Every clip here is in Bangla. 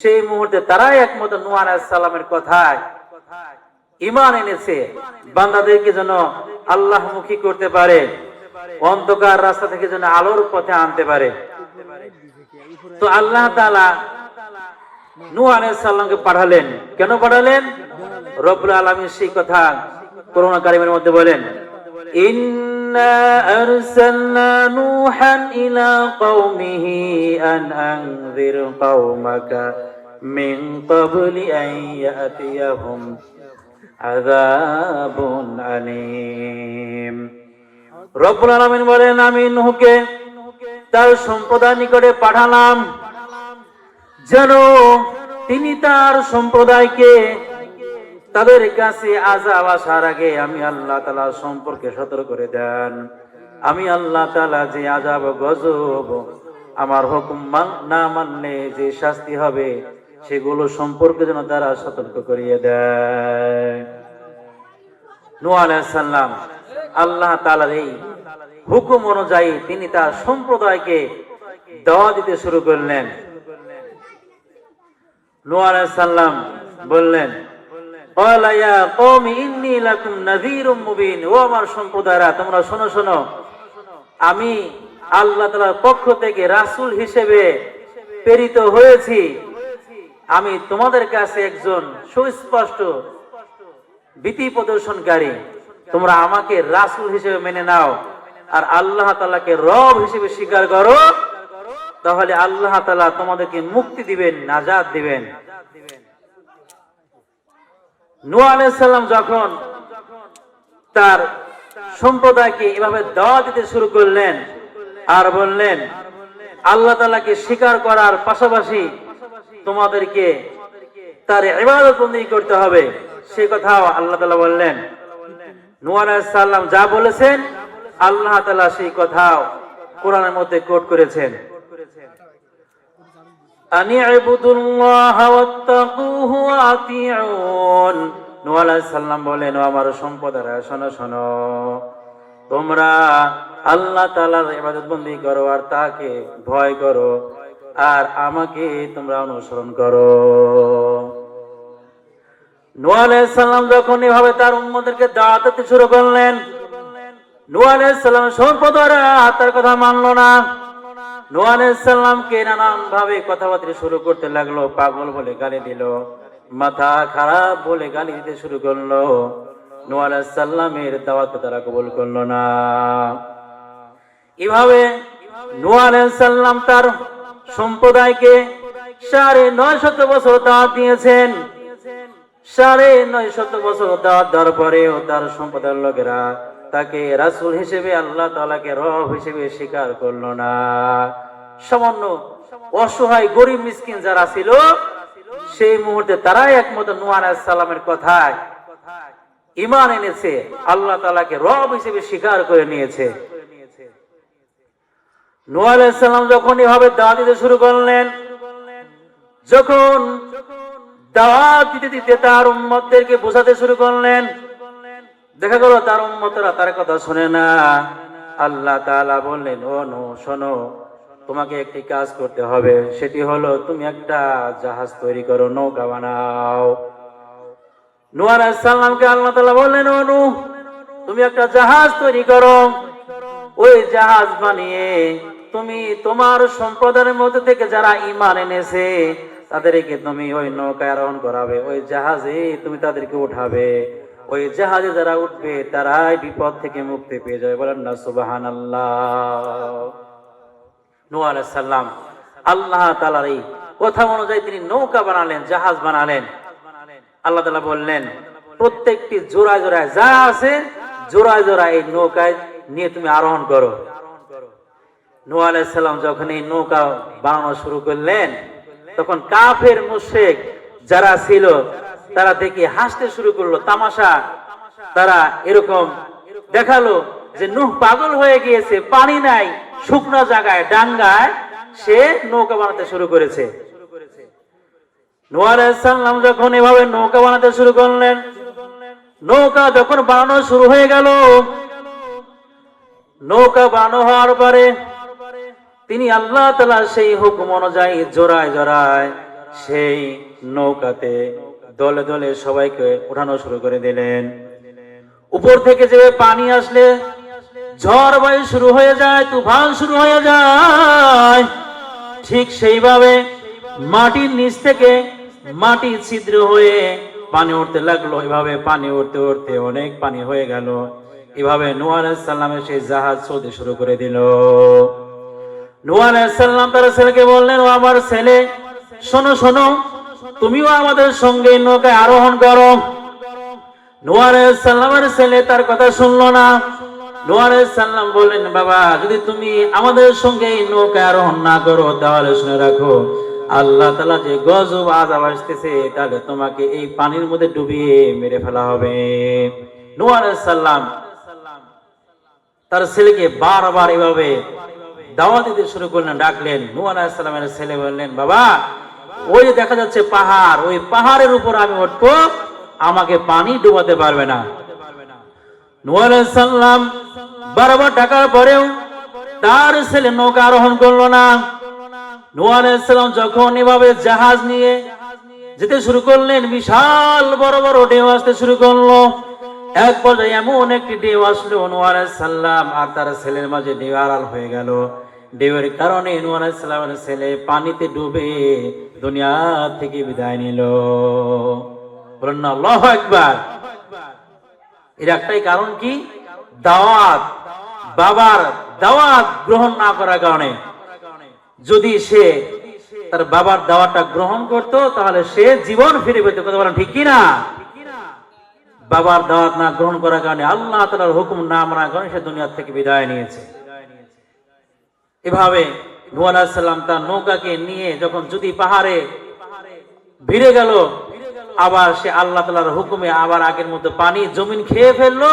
সেই মুহূর্তে তারাই একমত নূহ আলাইহিস সালামের কথায় ঈমান এনেছে, বান্দাদেরকে যেন আল্লাহমুখী করতে পারে, অন্ধকার রাস্তা থেকে যেন আলোর পথে আনতে পারে। তো আল্লাহ তাআলা নূহ আলাইহিস সালামকে পাঠালেন। কেন পাঠালেন? রব্বুল আলামিন সেই কথা কোরআন কারীমের মধ্যে বলেন, ইন্না আরসালনা নূহান ইলা কওমিহি আন আনযির কওমাকা মিন ক্বাবলি আন ইয়াতিয়াহুম আযাবুন আলীম। রব্বুল আলামিন বলেন, আমি নূহকে তার সম্প্রদায়ের নিকটে পাঠালাম যেন তিনি তার সম্প্রদায়কে তাদের কাছে আযাব আসার আগে আমি আল্লাহ তাআলা সম্পর্কে সতর্ক করে দেন। আমি আল্লাহ তাআলা যে আযাব গজব আমার হুকুম না মানলে যে শাস্তি হবে সেগুলো সম্পর্কে যেন তারা সতর্ক করিয়ে দেয়। নূহ আলাইহিস সালাম আল্লাহ তাআলার এই হুকুম অনুযায়ী তিনি তার সম্প্রদায়কে দাওয়াত দিতে শুরু করলেন। নূহ আলাইহিস সালাম বললেন, ক্বালা ইয়া কওমি ইন্নী লাকুম নাযীরুম মুবিন। ও আমার সম্প্রদায়রা, তোমরা শোনো শোনো, আমি আল্লাহ তাআলার পক্ষ থেকে রাসূল হিসেবে প্রেরিত হয়েছি। আমি তোমাদের কাছে একজন সুস্পষ্ট ভীতি প্রদর্শনকারী। তোমরা আমাকে রাসূল হিসেবে মেনে নাও আর আল্লাহ তাআলাকে রব হিসেবে স্বীকার করো, তাহলে আল্লাহ তাআলা তোমাদেরকে মুক্তি দিবেন, নাজাত দিবেন। নূহ আলাইহিস সালাম যখন তার সম্প্রদায়কে এভাবে দাওয়াত দিতে শুরু করলেন আর বললেন, আল্লাহ তাআলাকে স্বীকার করার পাশাপাশি তোমাদেরকে তার ইবাদত বন্দেগী করতে হবে, সেই কথাও আল্লাহ তাআলা বললেন। নূহ আলাইহিস সালাম যা বলেছেন আল্লাহ তাআলা সেই কথাও কোরআনের মধ্যে কোট করেছেন, আনি ইবুদুল্লাহ ওয়াত্তাকুহু ওয়া আতিউন। নূহ আলাইহিস সালাম বলেন, ও আমার সম্প্রদায়রা, শোনো শোনো, তোমরা আল্লাহ তাআলার ইবাদত বন্দেগী করো আর তাকে ভয় করো আর আমাকে তোমরা অনুসরণ করো। নূহ আলাইহিস সালাম যখন এভাবে তার উম্মতদেরকে দাওয়াত দিতে শুরু করলেন, নূহ আলাইহিস সালাম সম্প্রদায়রা তার কথা মানলো না। নূহ আলাইহিস সালামকে নানান ভাবে কথাবার্তা শুরু করতে লাগলো, পাগল বলে গালি দিল, মাথা খারাপ বলে গালি দিতে শুরু করলো। নূহ আলাইহিস সালামের দাওয়াত তারা কবুল করলো না। এভাবে নূহ আলাইহিস সালাম তার সম্প্রদায়কে 950 বছর দাওয়াত দিয়েছেন। 950 বছর দাওয়াত দেওয়ার পরেও তার সম্প্রদায়ের লোকেরা তাকে রাসূল হিসেবে, আল্লাহ তাআলাকে রব হিসেবে স্বীকার করলো না। সামান্য অসহায় গরিব মিসকিন যারা ছিল সেই মুহূর্তে তারাই একমত নূহ আলাইহিস সালামের কথায় ঈমান এনেছে, আল্লাহ তাআলাকে রব হিসেবে স্বীকার করে নিয়েছে। নূহ আলাইহিস সালাম যখন এভাবে দাওয়াত দিতে শুরু করলেন, যখন দাওয়াত দিতে দিতে তার উম্মতদেরকে বোঝাতে শুরু করলেন, দেখা গেল তার উম্মতরা তার কথা শুনে না। আল্লাহ তাআলা বললেন, ও নূহ শোনো, তোমাকে একটি কাজ করতে হবে, সেটি হলো তুমি একটা জাহাজ তৈরি করো, নৌকা বানাও। নূহ আলাইহিস সালামকে আল্লাহ তাআলা বললেন, ও নূহ, তুমি একটা জাহাজ তৈরি করো, ওই জাহাজ বানিয়ে তুমি তোমার সম্প্রদায়ের মধ্যে থেকে যারা ঈমান এনেছে তাদেরকে তুমি ওই নৌকায় আরোহণ করাবে, ওই জাহাজে তুমি তাদেরকে উঠাবে। ওই জাহাজে যারা উঠবে তারাই বিপদ থেকে মুক্তি পেয়ে যাবে। বলেন না সুবহানাল্লাহ। নূহ আলাইহিস সালাম আল্লাহ তাআলার এই কথা অনুযায়ী তিনি নৌকা বানালেন, জাহাজ বানালেন। আল্লাহ তাআলা বললেন, প্রত্যেকটি জোড়ায় জোড়ায় যা আছে জোড়ায় জোড়ায় এই নৌকায় নিয়ে তুমি আরোহণ করো। নূহ আলাইহিস সালাম যখন এই নৌকা বানানো শুরু করলেন, তখন কাফের মুশরিক যারা ছিল তারা দেখে হাসতে শুরু করলো, তামাশা। তারা এরকম দেখালো যে নূহ পাগল হয়ে গিয়েছে, পানি নাই, শুকনো জায়গায় ডাঙ্গায় সে নৌকা বানাতে শুরু করেছে। নূহ আলাইহিস সালাম যখন এভাবে নৌকা বানাতে শুরু করলেন, নৌকা যখন বানানো শুরু হয়ে গেল, নৌকা বানানো হওয়ার পরে তিনি আল্লাহ তাআলা সেই হুকুম অনুযায়ী জোড়ায় জোড়ায় সেই নৌকাতে দলে দলে সবাইকে উঠানো শুরু করে দিলেন। উপর থেকে যে পানি আসলে ঝড় বায়ু শুরু হয়ে যায়, তুফান শুরু হয়ে যায়, ঠিক সেইভাবে মাটির নিচ থেকে মাটি ছিদ্র হয়ে পানি উঠতে লাগলো। এভাবে পানি উঠতে উঠতে অনেক পানি হয়ে গেল। এভাবে নূহ আলাইহিস সালামের সেই জাহাজ চলতে শুরু করে দিল। নূহ আলাইহিস সালাম তার ছেলেকে বললেন, ও আমার ছেলে, শোনো শোনো, তুমিও আমাদের সঙ্গে নৌকায় আরোহণ করো। নূহ আলাইহিস সালামের ছেলে তার কথা শুনলো না। নূহ আলাইহিস সালাম বললেন, বাবা, যদি তুমি আমাদের সঙ্গে এই নৌকায় আরোহণ না করো, তাহলে শুনে রাখো, আল্লাহ তাআলা যে গজব আযাব আসতেছে, তাহলে তোমাকে এই পানির মধ্যে ডুবিয়ে মেরে ফেলা হবে। নূহ আলাইহিস সালাম তার ছেলেকে বারবার এভাবে দাওয়াত দিতে শুরু করলেন, ডাকলেন। নূহ আলাইহিস সালামের ছেলে বললেন, বাবা, ওই দেখা যাচ্ছে পাহাড়, ওই পাহাড়ের উপর আমি উঠবো, আমাকে পানি ডুবাতে পারবে না। নূহ আলাইহিস সালাম বারবার ডাকার পরেও তার ছেলে নৌকা আরোহণ করলো না। নূহ আলাইহিস সালাম যখন এভাবে জাহাজ নিয়ে যেতে শুরু করলেন, বিশাল বড় বড় ঢেউ আসতে শুরু করলো। এক পর্যায়ে এমন একটি ঢেউ আসলো, নূহ আলাইহিস সালাম আর তার ছেলের মাঝে ঢেউ আড়াল হয়ে গেল। ঢেউয়ের কারণে নূহ আলাইহিস সালামের ছেলে পানিতে ডুবে দুনিয়া থেকে বিদায় নিল। বলেন না আল্লাহু আকবার। এর একটাই কারণ কি? দাওয়াত, বাবার দাওয়াত গ্রহণ না করার কারণে। যদি সে তার বাবার দাওয়াতটা গ্রহণ করত, তাহলে সে জীবন ফিরে পেত। কথা বলেন ঠিক কিনা? বাবার দাওয়াত না গ্রহণ করার কারণে, আল্লাহ তাআলার হুকুম না মানার কারণে সে দুনিয়া থেকে বিদায় নিয়েছে। এভাবে নূহ আলাইহিস সালাম তার নৌকাকে নিয়ে যখন যদি পাহাড়ে ভিড়ে গেল, আবার সে আল্লাহ তাআলার হুকুমে আবার আগের মতো পানি জমিন খেয়ে ফেললো।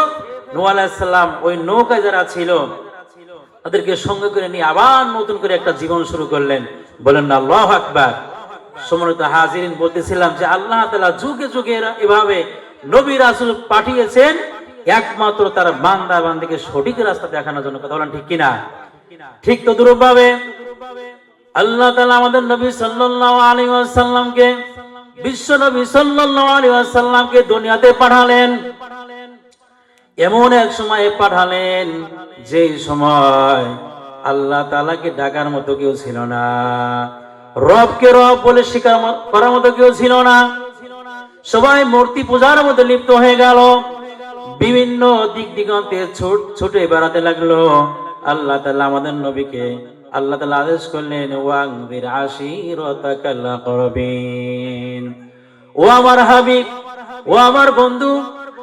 নূহ আলাইহিস সালাম ওই নৌকায় যারা ছিল তাদেরকে সঙ্গে করে নিয়ে আবার নতুন করে একটা জীবন শুরু করলেন। বলেন না আল্লাহু আকবার। সম্মানিত হাজিরিন, বলতেছিলাম যে আল্লাহ তাআলা যুগে যুগে এভাবে নবী রাসূল পাঠিয়েছেন একমাত্র তার বান্দা বান্দীকে সঠিক রাস্তা দেখানোর জন্য। কথা বলেন ঠিক কিনা? ঠিক তদ্রূপভাবে আল্লাহ তাআলা আমাদের নবী সাল্লাল্লাহু আলাইহি ওয়াসাল্লামকে, বিশ্ব নবী সাল্লাল্লাহু আলাইহি ওয়াসাল্লামকে দুনিয়াতে পাঠালেন। এমন এক সময়ে পাঠালেন যেই সময় আল্লাহ তাআলাকে ডাকার মতো কেউ ছিল না, রবকে রব বলে স্বীকার করার মতো কেউ ছিল না। সবাই মূর্তি পূজার মধ্যে লিপ্ত হয়ে গেল, বিভিন্ন দিক দিগন্তে ছুটে বেড়াতে লাগলো। আল্লাহ তাআলা আমাদের নবীকে আল্লাহ তাআলা আদেশ করলেন, ওয়ানজির আশিরাতাকাল আকরাবিন। ও আমার হাবিব, ও আমার বন্ধু,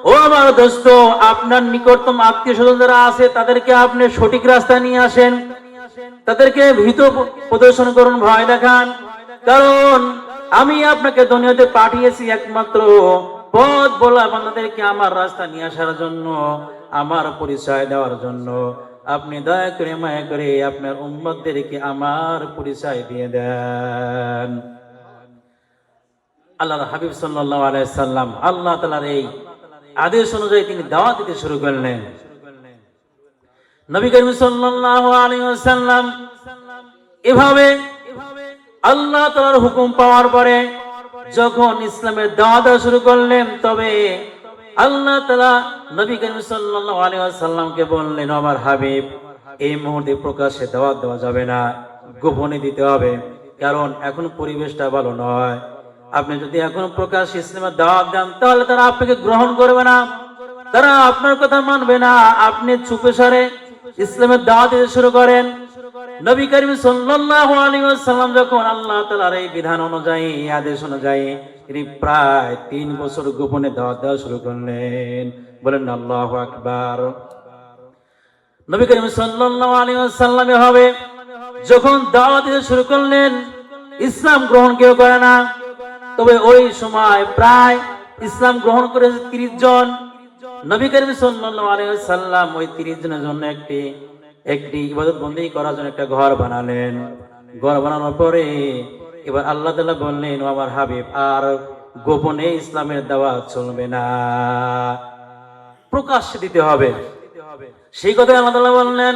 ও আমার দোস্ত, আপনার নিকটতম আত্মীয় স্বজন যারা আছে তাদেরকে আপনি সঠিক রাস্তা নিয়ে আসেন, তাদেরকে ভীত প্রদর্শন করুন, ভয় দেখান। কারণ আমি আপনাকে দুনিয়াতে পাঠিয়েছি একমাত্র পথ বলা বান্দাদেরকে আমার রাস্তা নিয়ে আসার জন্য, আমার পরিচয় দেওয়ার জন্য। আপনি দয়া করে মায়া করে আপনার উম্মতদেরকে আমার পরিচয় দিয়ে দেন। আল্লাহর হাবিব সাল্লাল্লাহু আলাইহি সাল্লাম আল্লাহ তাআলার এই আদেশ অনুযায়ী তিনি দাওয়াত দিতে শুরু করলেন। নবী করিম সাল্লাল্লাহু আলাইহি ওয়াসাল্লাম এভাবে আল্লাহ তাআলার হুকুম পাওয়ার পরে যখন ইসলামের দাওয়াত শুরু করলেন, তবে আল্লাহ তাআলা নবী করিম সাল্লাল্লাহু আলাইহি ওয়াসাল্লামকে বললেন, আমার হাবিব, এই মুহূর্তে প্রকাশ্যে দাওয়াত দেওয়া যাবে না, গোপনে দিতে হবে। কারণ এখন পরিবেশটা ভালো নয়। আপনি যদি এখন প্রকাশ্যে ইসলামের দাওয়াত দেন, তাহলে তারা আপনাকে গ্রহণ করবে না, তারা আপনার কথা মানবে না। আপনি চুপে সারে ইসলামের দাওয়াত দিতে শুরু করেন। নবী করিম সাল্লাল্লাহু আলাইহি ওয়াসাল্লাম যখন আল্লাহ তাআলার এই বিধান অনুযায়ী, আদেশ অনুযায়ী তিনি প্রায় 3 বছর গোপনে দাওয়াত দেওয়া শুরু করলেন। বলেন আল্লাহু আকবার। নবী করিম সাল্লাল্লাহু আলাইহি ওয়াসাল্লাম হবে যখন দাওয়াত দিতে শুরু করলেন, ইসলাম গ্রহণ কেউ করে না। তবে ওই সময় প্রায় ইসলাম গ্রহণ করেছে 30 জন। নবী করিম সাল্লাল্লাহু আলাইহি ওয়াসাল্লাম ওই 30 জনের জন্য একটি ইবাদত বন্দেগী করার জন্য একটা ঘর বানালেন। ঘর বানানোর পরে এবার আল্লাহ তাআলা বললেন, ও আমার হাবিব, আর গোপনে ইসলামের দাওয়াত চলবে না, প্রকাশ্যে দিতে হবে। সেই কথা আল্লাহ তাআলা বললেন,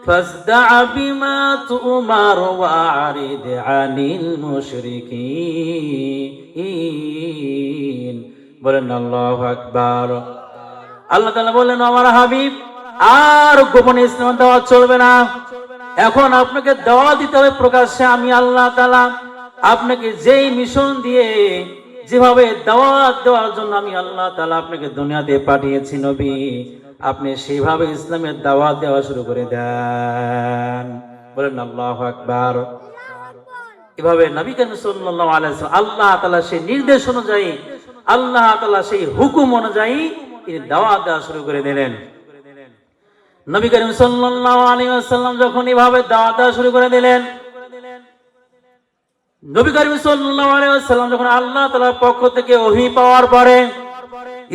ফাসদা বিমা তুমার ওয়ারিদ আনিল মুশরিকিন। বলেন আল্লাহু আকবার। আল্লাহ তাআলা বললেন, আমার হাবিব আর গোপনে ইসলাম দাওয়াত চলবে না, এখন আপনাকে দাওয়াত দিতে হবে প্রকাশ্যে। আমি আল্লাহ তাআলা আপনাকে যেই মিশন দিয়ে যেভাবে দাওয়াত দেওয়ার জন্য আমি আল্লাহ তাআলা আপনাকে দুনিয়াতে পাঠিয়েছি নবী, আপনি সেইভাবে ইসলামের দাওয়াত দেওয়া শুরু করে দেন। বলেন আল্লাহু আকবার। এভাবে নবী করিম সাল্লাল্লাহু আলাইহি ওয়াসাল্লাম আল্লাহ তাআলা সেই নির্দেশ অনুযায়ী, আল্লাহ তাআলা সেই হুকুম অনুযায়ী তিনি দাওয়াত দেওয়া শুরু করে দিলেন। নবী করিম সাল্লাল্লাহু আলাইহি ওয়াসাল্লাম যখন এভাবে দাওয়াত দেওয়া শুরু করে দিলেন, নবী করিম সাল্লাল্লাহু আলাইহি ওয়াসাল্লাম যখন আল্লাহ তাআলার পক্ষ থেকে ওহী পাওয়ার পরে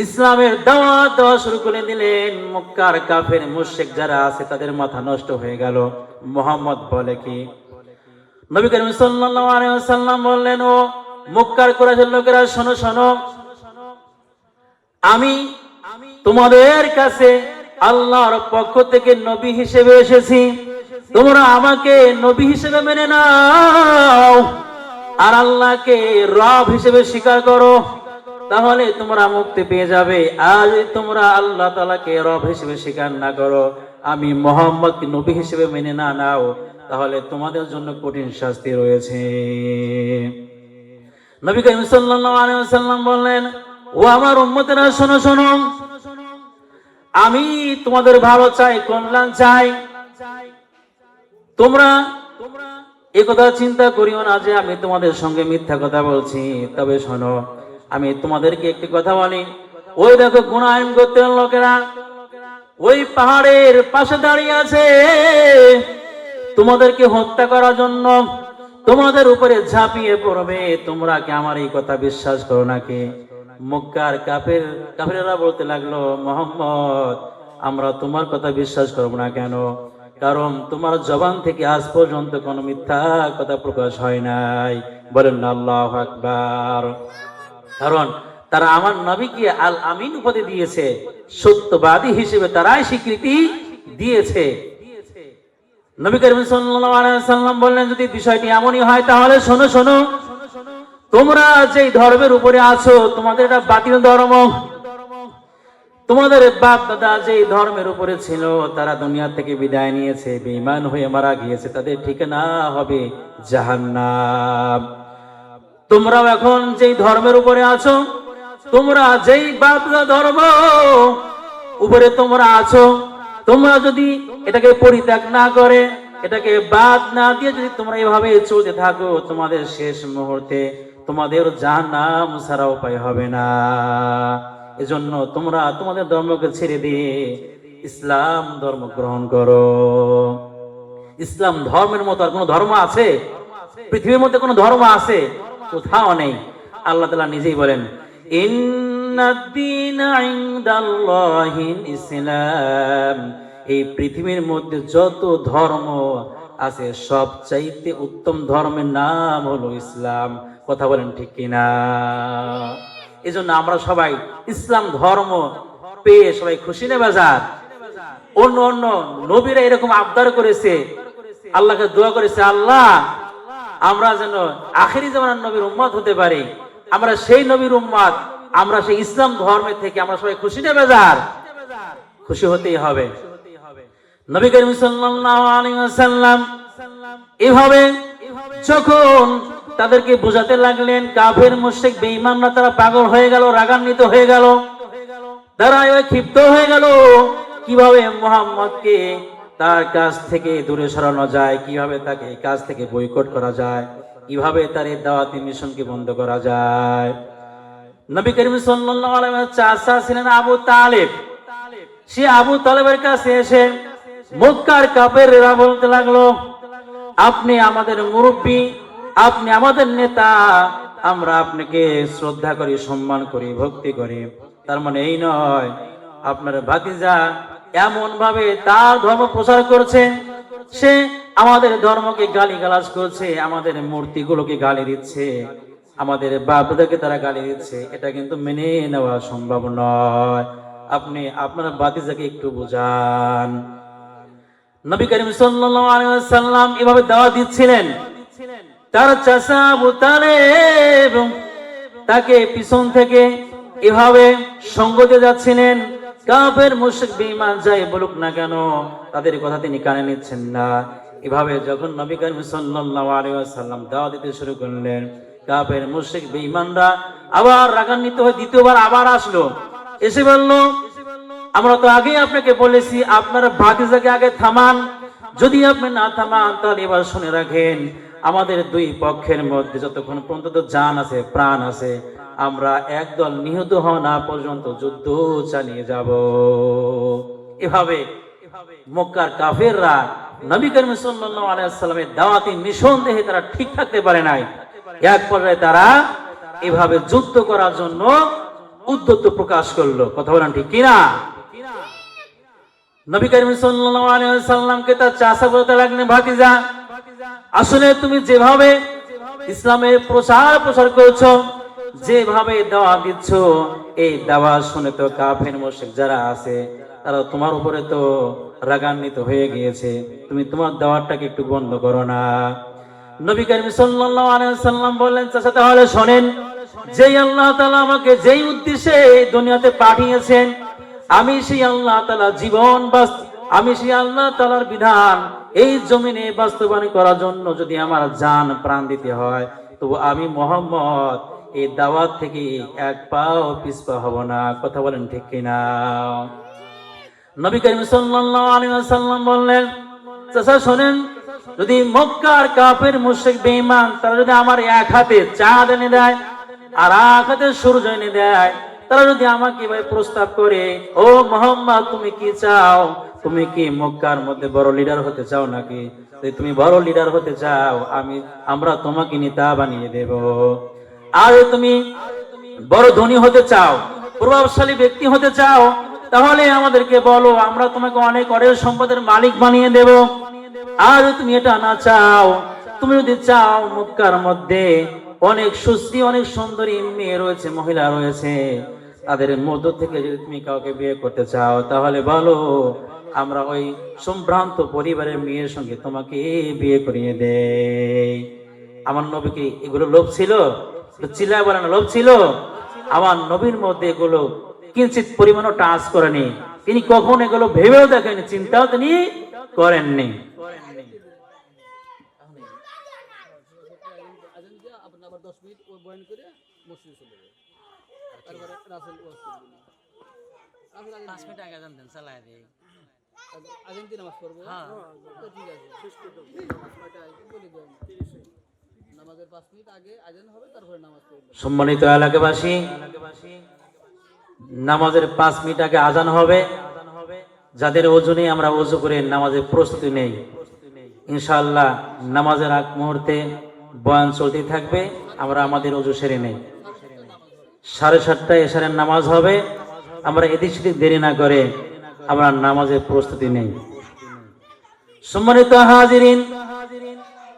ইসলামের দাওয়াত দেওয়া শুরু করে দিলেন, মক্কার কাফের মুশরিক যারা আছে তাদের মাথা নষ্ট হয়ে গেল। মুহাম্মদ বলে কি? নবী করিম সাল্লাল্লাহু আলাইহি ওয়াসাল্লাম বললেন, ও মক্কার কুরাইশের লোকেরা, শোনো শোনো, আমি তোমাদের কাছে আল্লাহর পক্ষ থেকে নবী হিসেবে এসেছি, তোমরা আমাকে নবী হিসেবে মেনে নাও আর আল্লাহকে রব হিসেবে স্বীকার করো, তাহলে তোমরা মুক্তি পেয়ে যাবে। আর যদি তোমরা আল্লাহ তাআলাকে রব হিসেবে স্বীকার না করো, আমি মুহাম্মদকে নবী হিসেবে মেনে না নাও, তাহলে তোমাদের জন্য কঠিন শাস্তি রয়েছে। নবী করিম সাল্লাল্লাহু আলাইহি ওয়াসাল্লাম বললেন, ও আমার উম্মতেরা, শোনো শোনো, আমি তোমাদের ভালো চাই, কল্যাণ চাই। তোমরা একথা চিন্তা করিও না যে আমি তোমাদের সঙ্গে মিথ্যা কথা বলছি। তবে শোনো, আমি তোমাদেরকে একটি কথা বলি। ওই দেখো, গুনাহ গোত্রের লোকেরা ওই পাহাড়ের পাশে দাঁড়িয়ে আছে, তোমাদেরকে হত্যা করার জন্য তোমাদের উপরে ঝাঁপিয়ে পড়বে। তোমরা কি আমার এই কথা বিশ্বাস করো নাকি? মক্কার কাফেররা বলতে লাগলো, মুহাম্মদ, আমরা তোমার কথা বিশ্বাস করব না। কেন? কারণ তোমার জবান থেকে আজ পর্যন্ত কোনো মিথ্যা কথা প্রকাশ হয় নাই। বলেন না আল্লাহু আকবার। কারণ তারা আমার নবীকে আল আমিন উপাধি দিয়েছে, সত্যবাদী হিসেবে তারাই স্বীকৃতি দিয়েছে। নবী করিম সাল্লাল্লাহু আলাইহি ওয়াসাল্লাম বললেন, যদি বিষয়টি এমনই হয় তাহলে শোনো শোনো, তোমরা যেই ধর্মের উপরে আছো, তোমাদের এটা বাতিল ধর্ম। তোমাদের বাপ দাদা যেই ধর্মের উপরে ছিল, তারা দুনিয়া থেকে বিদায় নিয়েছে, বেঈমান হয়ে মারা গিয়েছে, তাদের ঠিকানা হবে জাহান্নাম। তোমরাও এখন যেই ধর্মের উপরে আছো, তোমরা যেই বাপ দাদা ধর্ম উপরে তোমরা আছো, তোমরা যদি এটাকে পরিত্যাগ না করে, এটাকে বাদ না দিয়ে যদি তোমরা এভাবে চলতে থাকো, তোমাদের শেষ মুহূর্তে তোমাদের জাহান্নাম ছাড়া উপায় হবে না। এজন্য তোমরা তোমাদের ধর্মকে ছেড়ে দিয়ে ইসলাম ধর্ম গ্রহণ করো। ইসলাম ধর্মের মতো আর কোন ধর্ম আছে? পৃথিবীর মধ্যে কোন ধর্ম আছে? কোথাও নেই। আল্লাহ তাআলা নিজেই বলেন, ইন্নাদ-দীনা ইনদাল্লাহিল ইসলাম। এই পৃথিবীর মধ্যে যত ধর্ম আছে, সবচাইতে উত্তম ধর্মের নাম হলো ইসলাম। কথা বলেন ঠিক কিনা? এজন্য আমরা সবাই ইসলাম ধর্ম পেয়ে সবাই খুশি না বাজার? অন্য অন্য নবীরা এরকম আবদার করেছে, আল্লাহকে দোয়া করেছে, আল্লাহ আমরা যেন আখিরি জামানার নবীর উম্মত হতে পারি। আমরা সেই নবীর উম্মত, আমরা সেই ইসলাম ধর্মের থেকে আমরা সবাই খুশি না বাজার? খুশি হতেই হবে। নবী করিম সাল্লাল্লাহু আলাইহি ওয়াসাল্লাম এভাবে যখন তাদেরকে বোঝাতে লাগলেন, কাফের মুশরিক বেঈমানরা তারা পাগল হয়ে গেল, রাগান্বিত হয়ে গেল, তারা ক্ষিপ্ত হয়ে গেল। কিভাবে মুহাম্মদকে তার কাছ থেকে দূরে সরানো যায়, কিভাবে তাকে এই কাজ থেকে বয়কট করা যায়, কিভাবে তার এই দাওয়াতি মিশনকে বন্ধ করা যায়। নবী করিম সাল্লাল্লাহু আলাইহি ওয়াসাল্লাম চাচা ছিলেন আবু তালেব। সে আবু তালেবের কাছে এসে মক্কার কাফেররা বলতে লাগলো, আপনি আমাদের মুরব্বী, আপনি আমাদের নেতা, আমরা আপনাকে শ্রদ্ধা করি, সম্মান করি, ভক্তি করি। তার মানে এই নয় আপনার ভাতিজা এমন ভাবে তার ধর্ম প্রচার করছে, সে আমাদের ধর্মকে গালিগালাজ করছে, আমাদের মূর্তিগুলোকে গালি দিচ্ছে, আমাদের বাপদাদাকে তারা গালি দিচ্ছে। এটা কিন্তু মেনে নেওয়া সম্ভব নয়। আপনি আপনার ভাতিজাকে একটু বুঝান। নবী করিম সাল্লাল্লাহু আলাইহি ওয়াসাল্লাম এভাবে দাওয়াত দিচ্ছিলেন, তার চাচা আবু তালেব তাকে পিছন থেকে এভাবে সঙ্গ দিয়ে যাচ্ছিলেন। কাফের মুশরিক বেঈমান যাই বলুক না কেন, তাদের কথা তিনি কানে নিচ্ছেন না। এভাবে যখন নবী করিম সাল্লাল্লাহু আলাইহি ওয়াসাল্লাম দাওয়াত দিতে শুরু করলেন, কাফের মুশরিক বেঈমানরা আবার রাগান্বিত হয়ে দ্বিতীয়বার আবার আসলো, এসে বলল, আমরা তো আগেই আপনাকে বলেছি আপনার ভাতিজাকে আগে থামান, যদি আপনি না থামান তাহলে এবার শুনে রাখেন, আমাদের দুই পক্ষের মধ্যে যতক্ষণ পর্যন্ত জান আছে, প্রাণ আছে, আমরা একদল নিহত হওয়া না পর্যন্ত যুদ্ধ চালিয়ে যাব। এভাবে মক্কার কাফেররা নবী করিম সাল্লাল্লাহু আলাইহি ওয়াসাল্লামের দাওয়াতি মিশন দেখে তারা ঠিক থাকতে পারে নাই। এক পর্যায়ে তারা এভাবে যুদ্ধ করার জন্য উদ্যত প্রকাশ করলো। কথা বলেন ঠিক কিনা? নবী করিম সাল্লাল্লাহু আলাইহি ওয়াসাল্লামকে তার চাচা বলতে লাগলেন, ভাতিজা, আসলে তুমি যেভাবে ইসলামের প্রসার করছো, যেভাবে দাওয়াত দিচ্ছ, এই দাওয়াত শুনে তো কাফের মুশরিক যারা আছে তারা তোমার উপরে তো রাগান্বিত হয়ে গিয়েছে, তুমি তোমার দাওয়াতটাকে একটু বন্ধ করো না। নবী করিম সাল্লাল্লাহু আলাইহি ওয়াসাল্লাম বললেন, চাচা তাহলে শোনেন, যেই আল্লাহ তাআলা আমাকে যেই উদ্দেশ্যে এই দুনিয়াতে পাঠিয়েছেন, আমি সেই আল্লাহ তাআলা আমি সেই আল্লাহ তাআলার বিধান এই জমিনে বাস্তবায়ন করার জন্য যদি আমার জান প্রাণ দিতে হয়, তো আমি মুহাম্মদ এই দাওয়াত থেকে এক পাও পিছপা হব না। কথা বলেন ঠিক কিনা? নবী করিম সাল্লাল্লাহু আলাইহি ওয়াসাল্লাম বললেন, চাচা শোনেন, যদি মক্কার কাফের মুশরিক বেঈমান তারা যদি আমার এক হাতে চাঁদ এনে দেয় আর এক হাতে সূর্য এনে দেয়, তারা যদি আমাকে ভাই প্রস্তাব করে, ও মুহাম্মদ তুমি কি চাও, তুমি কি মক্কার মধ্যে বড় লিডার হতে চাও নাকি? যদি তুমি বড় লিডার হতে চাও, আমরা তোমাকে নেতা বানিয়ে দেব। আর তুমি বড় ধনী হতে চাও, প্রভাবশালী ব্যক্তি হতে চাও, তাহলে আমাদেরকে বলো, আমরা তোমাকে অনেক অঢেল সম্পদের মালিক বানিয়ে দেব। আর তুমি এটা না চাও, তুমি যদি চাও মক্কার মধ্যে অনেক সুশ্রী অনেক সুন্দরী মেয়ে রয়েছে, মহিলা রয়েছে, তাদের মধ্য থেকে যদি তুমি কাউকে বিয়ে করতে চাও, তাহলে বলো, আমরা ওই সম্ভ্রান্ত পরিবারের মেয়ের সঙ্গে তোমাকে বিয়ে করিয়ে দেই। আমার নবীকে এগুলো লোভ ছিল? চিল্লায় বলেন লোভ ছিল? আমার নবীর মধ্যে এগুলো কিঞ্চিত পরিমাণও টাচ করেনি, তিনি কখন এগুলো ভেবেও দেখেনি, চিন্তাও তিনি করেননি। সম্মানিত এলাকাবাসী, নামাজের 5 মিনিট আগে আজান হবে। যাদের ওজনে আমরা ওযু করে নামাজের প্রস্তুতি নেই, ইনশাআল্লাহ নামাজের আগ মুহূর্তে বয়ান চলতে থাকবে, আমরা আমাদের ওযু সেরে নেই। 7:30টায় এশারের নামাজ হবে, আমরা এদিক সেদিক দেরি না করে আমরা নামাজের প্রস্তুতি নেই। সম্মানিত হাজিরিন,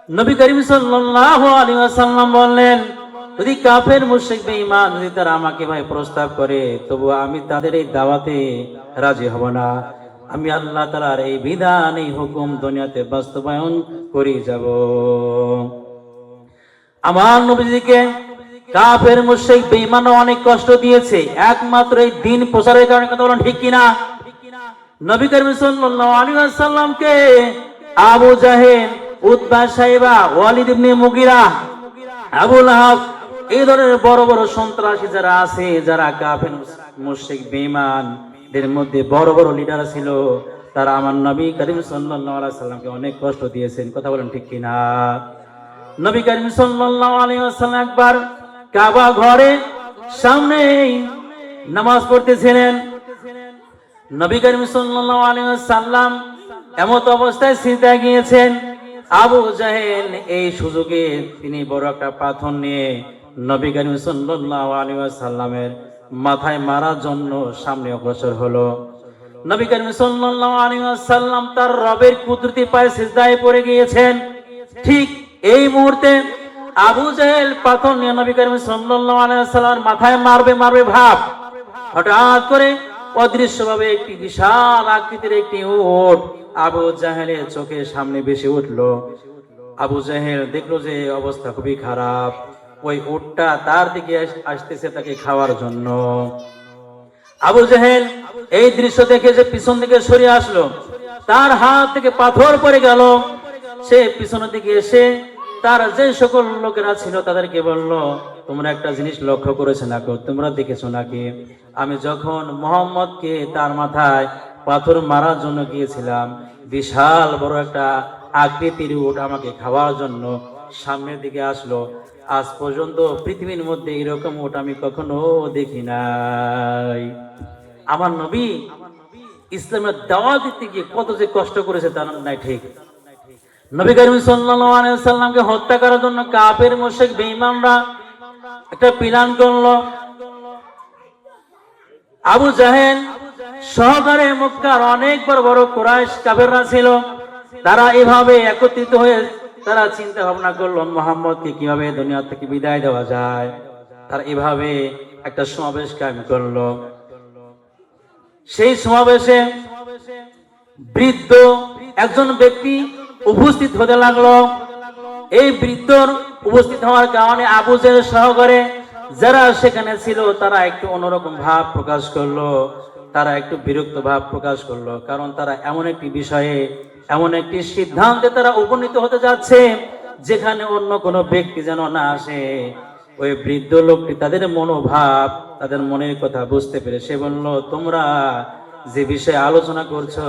নবী করিম সাল্লাল্লাহু আলাইহি ওয়াসাল্লাম বললেন, যদি কাফের মুশরিক বেঈমান যদি তারা আমাকে ভাই প্রস্তাব করে, তবু আমি তাদের এই দাওয়াতে রাজি হব না। আমি আল্লাহ তাআলার এই বিধান, এই হুকুম দুনিয়াতে বাস্তবায়ন করে যাব। আমার নবীজিকে কাফের মুশরিক বেঈমান অনেক কষ্ট দিয়েছে, একমাত্র এই দ্বীন প্রচারের কারণে। কথা বলেন ঠিক কিনা? নবী করিম সাল্লাল্লাহু আলাইহি ওয়াসাল্লামকে আবু জাহেল, উতবা, সাইবা, ওয়ালিদ ইবনে মুগিরা, আবু লাহাব, এই ধরনের বড় বড় সন্ত্রাসী যারা আছে, যারা কাফের মুশরিক বেঈমানদের মধ্যে বড় বড় লিডার ছিল, তারা আমার নবী করিম সাল্লাল্লাহু আলাইহি ওয়াসাল্লামকে অনেক কষ্ট দিয়েছেন। কথা বলেন ঠিক কিনা? নবী করিম সাল্লাল্লাহু আলাইহি ওয়াসাল্লাম একবার কাবা ঘরে সামনে নামাজ পড়তেছিলেন। নবী করিম সাল্লাল্লাহু আলাইহি ওয়াসাল্লাম এমত অবস্থায় সিজদায় গিয়েছেন। আবু জাহেল এই সুযোগে তিনি বড় একটা পাথর নিয়ে নবী করিম সাল্লাল্লাহু আলাইহি ওয়াসাল্লামের মাথায় মারার জন্য সামনে অগ্রসর হলো। নবী করিম সাল্লাল্লাহু আলাইহি ওয়াসাল্লাম তার রবের কুদরতি পায়ে সিজদায় পড়ে গিয়েছেন। ঠিক এই মুহূর্তে আবু জাহেল পাথর নিয়ে নবী করিম সাল্লাল্লাহু আলাইহি ওয়াসাল্লামের মাথায় মারবে ভাব, হঠাৎ করে অদৃশ্যভাবে একটি বিশাল আকৃতির একটি উট আবু জাহেলের চোখের সামনে ভেসে উঠলো। আবু জাহেল দেখলো যে অবস্থা খুবই খারাপ, ওই উটটা তার দিকে আসতেছে তাকে খাওয়ার জন্য। আবু জাহেল এই দৃশ্য দেখে যে পিছন দিকে সরিয়ে আসলো, তার হাত থেকে পাথর পড়ে গেল। সে পিছনের দিকে এসে তার যে সকল লোকেরা ছিল তাদেরকে বলল, তোমরা একটা জিনিস লক্ষ্য করেছো নাকি, তোমরা দেখেছো নাকি, আমি যখন মোহাম্মদকে তার মাথায় পাথর মারার জন্য গিয়েছিলাম, বিশাল বড় একটা আকৃতির উট আমাকে খাওয়ার জন্য সামনের দিকে আসলো। আজ পর্যন্ত পৃথিবীর মধ্যে এরকম উট আমি কখনো দেখি নাই। আমার নবী ইসলামের দাওয়াত দিতে গিয়ে কত যে কষ্ট করেছে তার নাই ঠিক। নবী করিম সাল্লাল্লাহু আলাইহি সাল্লামকে হত্যা করার জন্য কাফের মুশরিক বেঈমানরা একটা প্ল্যান করলো। আবু জাহেল সহকারে মক্কার অনেক বড় বড় কুরাইশ কাফেররা ছিল, তারা এভাবে একত্রিত হয়ে তারা চিন্তা ভাবনা করলো মুহাম্মদকে কিভাবে দুনিয়া থেকে বিদায় দেওয়া যায়। তারা এভাবে একটা সমাবেশ কায়েম করলো। সেই সমাবেশে বৃদ্ধ একজন ব্যক্তি উপস্থিত হতে লাগলো। এই বৃদ্ধর উপস্থিত হওয়ার কারণে আবু জাহেল সহকারে যারা সেখানে ছিল তারা একটু অন্যরকম ভাব প্রকাশ করলো, তারা একটু বিরক্ত ভাব প্রকাশ করলো, কারণ তারা এমন একটি বিষয়ে এমন একটি সিদ্ধান্তে তারা উপনীত হতে যাচ্ছে যেখানে অন্য কোনো ব্যক্তি যেন না আসে। ওই বৃদ্ধ লোকটি তাদের মনোভাব, তাদের মনের কথা বুঝতে পেরে সে বলল, তোমরা যে বিষয়ে আলোচনা করছো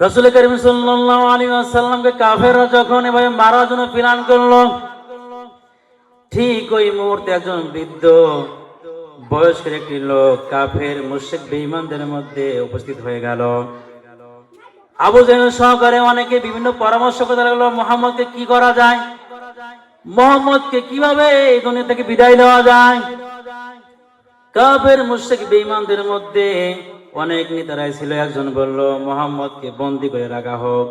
রাসূল করিম সাল্লাল্লাহু আলাইহি ওয়াসাল্লামকে কাফেররা যখন এভাবে মারার জন্য প্ল্যান করলো, ঠিক ওই মুহূর্তে একজন বৃদ্ধ বয়স্কের একটি লোক কাফের মুশরিক বেঈমানদের মধ্যে উপস্থিত হয়ে গেল। আবু জাহেল সহকারে অনেকে বিভিন্ন পরামর্শ করতে লাগলো, মুহাম্মদকে কি করা যায়, মুহাম্মদকে কিভাবে এই দুনিয়া থেকে বিদায় দেওয়া যায়। কাফের মুশরিক বেঈমানদের মধ্যে অনেক নেতারাই ছিল। একজন বলল, মুহাম্মদকে বন্দী করে রাখা হোক,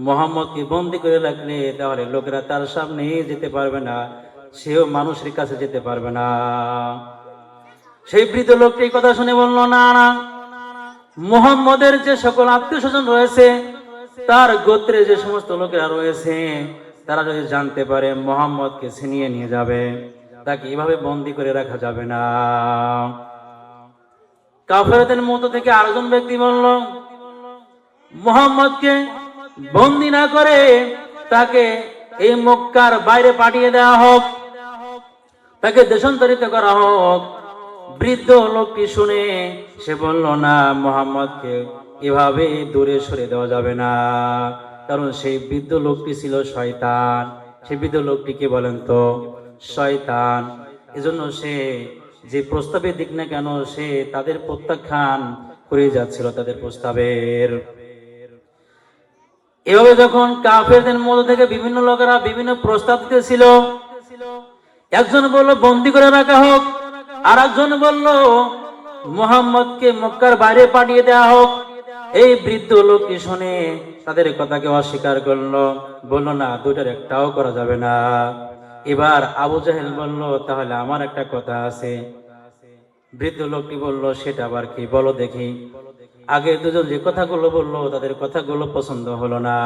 মুহাম্মদকে বন্দী করে রাখলে তাহলে লোকেরা তার সামনে যেতে পারবে না, সেও মানুষের কাছে যেতে পারবে না। সেই বৃদ্ধ লোকটি এই কথা শুনে বলল, না না, মুহাম্মদের যে সকল আত্মীয় স্বজন রয়েছে, তার গোত্রে যে সমস্ত লোকেরা রয়েছে, তারা যদি জানতে পারে মুহাম্মদকে ছিনিয়ে নিয়ে যাবে, তাকে এভাবে বন্দী করে রাখা যাবে না। কাফেরদের মধ্য থেকে আরেকজন ব্যক্তি বলল, মুহাম্মদকে বন্দী না করে তাকে এই মক্কার বাইরে পাঠিয়ে দেওয়া হোক, তাকে দেশান্তরিত করা হোক। বৃদ্ধ লোকটি শুনে সে বলল, না, মুহাম্মদকে এভাবে দূরে সরে দেওয়া যাবে না, কারণ সেই বৃদ্ধ লোকটি ছিল শয়তান। সেই বৃদ্ধ লোকটি কে বলেন তো? শয়তান। এজন্য সে যে প্রস্তাবে দিক না কেন, সে তাদের প্রত্যাখ্যান করে যাচ্ছিল, তাদের প্রস্তাবের। এভাবে যখন কাফেরদের মধ্য থেকে বিভিন্ন লোকেরা বিভিন্ন প্রস্তাব দিতেছিল, একজন বলল বন্দী করে রাখা হোক, আর একজন বলল মুহাম্মদকে মক্কার বাইরে পাঠিয়ে দেওয়া হোক। এই বৃদ্ধ লোকটি শুনে তাদের কথাকে অস্বীকার করলো, বলল, না, দুইটার একটাও করা যাবে না। এবার আবু জাহেল বলল, তাহলে আমার একটা কথা আছে। বৃদ্ধ লোকটি বলল, সেটা আবার কি? বলো দেখি। আগে দুজন যে কথাগুলো বললো, তাদের কথাগুলো পছন্দ হলো না।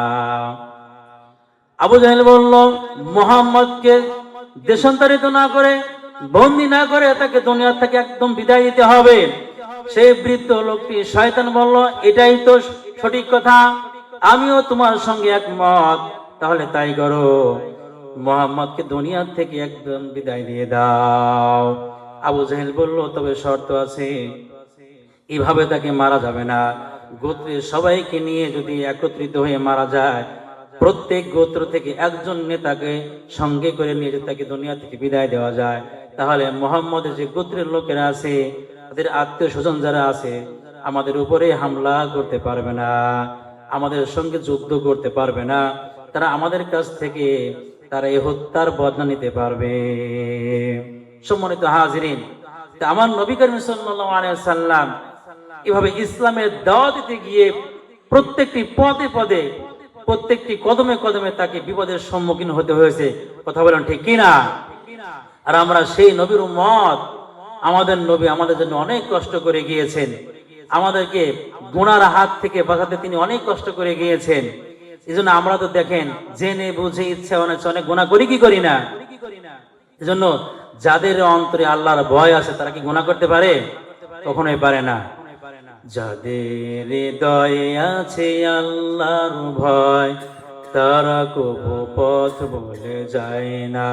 আবু জাহেল বলল, মুহাম্মদকে দেশান্তরিত না করে, বন্দী না করে তাকে দুনিয়া থেকে একদম বিদায় দিতে হবে। সেই বৃদ্ধ লোকটি শয়তান বলল, এটাই তো সঠিক কথা, আমিও তোমার সঙ্গে একমত, তাহলে তাই করো, মুহাম্মদকে দুনিয়া থেকে একদম বিদায় দিয়ে দাও। আবু জাহেল বলল, তবে শর্ত আছে, এভাবে তাকে মারা যাবে না। গোত্রের সবাইকে নিয়ে যদি একত্রিত হয়ে মারা যায়, প্রত্যেক গোত্র থেকে একজন নেতাকে সঙ্গে করে নিয়ে যদি তাকে দুনিয়া থেকে বিদায় দেওয়া যায়, তাহলে মুহাম্মদের যে গোত্রের লোকেরা আছে, তাদের আত্মীয় স্বজন যারা আছে, আমাদের উপরে হামলা করতে পারবে না, আমাদের সঙ্গে যুদ্ধ করতে পারবে না। তারা আমাদের কাছ থেকে তারা এই হত্যার বদলা নিতে পারবে। সম্মানিত হাজিরিন, আমার নবী করিম সাল্লাল্লাহু আলাইহি ওয়াসাল্লাম এভাবে ইসলামের দাওয়াত দিতে গিয়ে প্রত্যেকটি পদে পদে, প্রত্যেকটি কদমে কদমে তাকে বিপদের সম্মুখীন হতে হয়েছে। কথা বলেন ঠিক কিনা? আর আমরা সেই নবীর উম্মত। আমাদের নবী আমাদের জন্য অনেক কষ্ট করে গিয়েছেন, আমাদেরকে গুনার হাত থেকে বাঁচাতে তিনি অনেক কষ্ট করে গিয়েছেন। এই জন্য আমরা তো দেখেন, জেনে বুঝে ইচ্ছে অনেক গুনাহ করি কি করি না? এজন্য যাদের অন্তরে আল্লাহর ভয় আছে, তারা কি গুনাহ করতে পারে? কখনোই পারে না। যাদের হৃদয়ে আছে আল্লাহর ভয়, তারা কবু পথ ভুলে যায় না।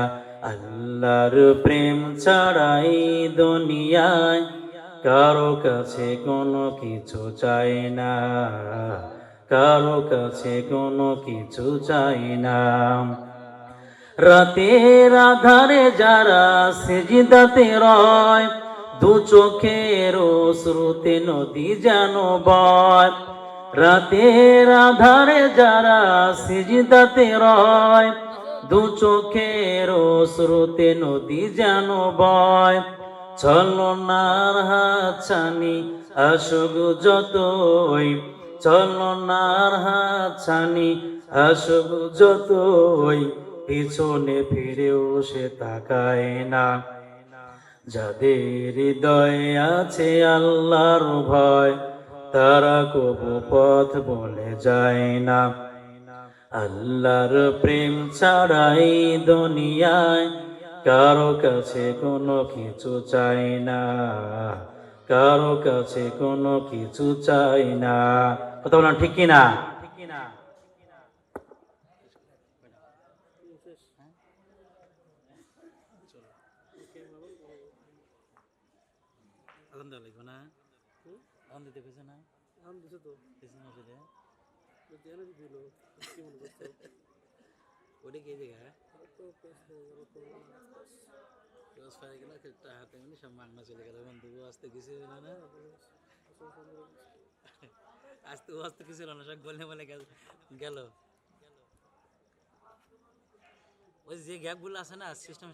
আল্লাহর প্রেম ছাড়াই দুনিয়ায় কারো কাছে কোনো কিছু চাই না, কারো কাছে কোনো কিছু চাই না। রাতের আধারে যারা সিজদাতে রয়, দু চোখের অশ্রুতে নদী যেন বয়। রাতের আধারে যারা সিজদাতে রয়, দু চোখের অশ্রুতে নদী যেন বয়। ছলনার হাতছানি আসুক যতই, ছলনার হাতছানি আসুক যতই, পিছনে ফিরেও সে তাকায় না। যাদের হৃদয়ে আছে আল্লাহর ভয়, তারা কবু পথ বলে যায় না। আল্লাহর প্রেম ছাড়াই দুনিয়ায় কারো কাছে কোনো কিছু চাই না, কারো কাছে কোনো কিছু চাই না। কথা বলেন ঠিক কিনা? আস্তে আস্তে কিছু হলো না, সব বলে বলে গেল। ওই যে গ্যাপ গুলো আছে না, সিস্টেম